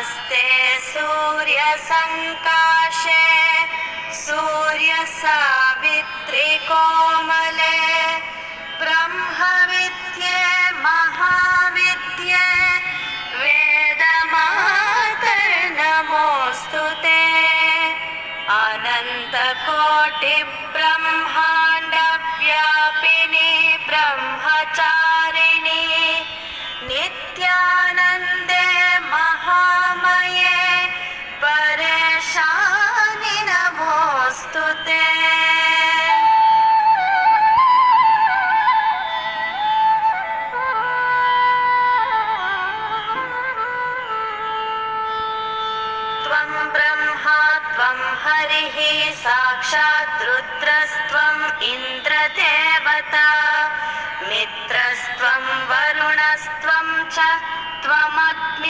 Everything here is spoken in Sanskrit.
नमस्ते सूर्यसङ्काशे सूर्यसावित्रि कोमले ब्रह्मविद्ये महाविद्ये वेदमातर्नमोऽस्तु ते। अनन्तकोटिब्रह्माण्डव्यापिनी ब्रह्मचारिणी नित्यानन्दे महामये परेशानि नमोऽस्तु ते। त्वं ब्रह्मा त्वं हरिः साक्षात् रुद्रस्त्वं इन्द्रदेवता मित्रस्त्वं वरुणस्त्वं च त्वमग्नि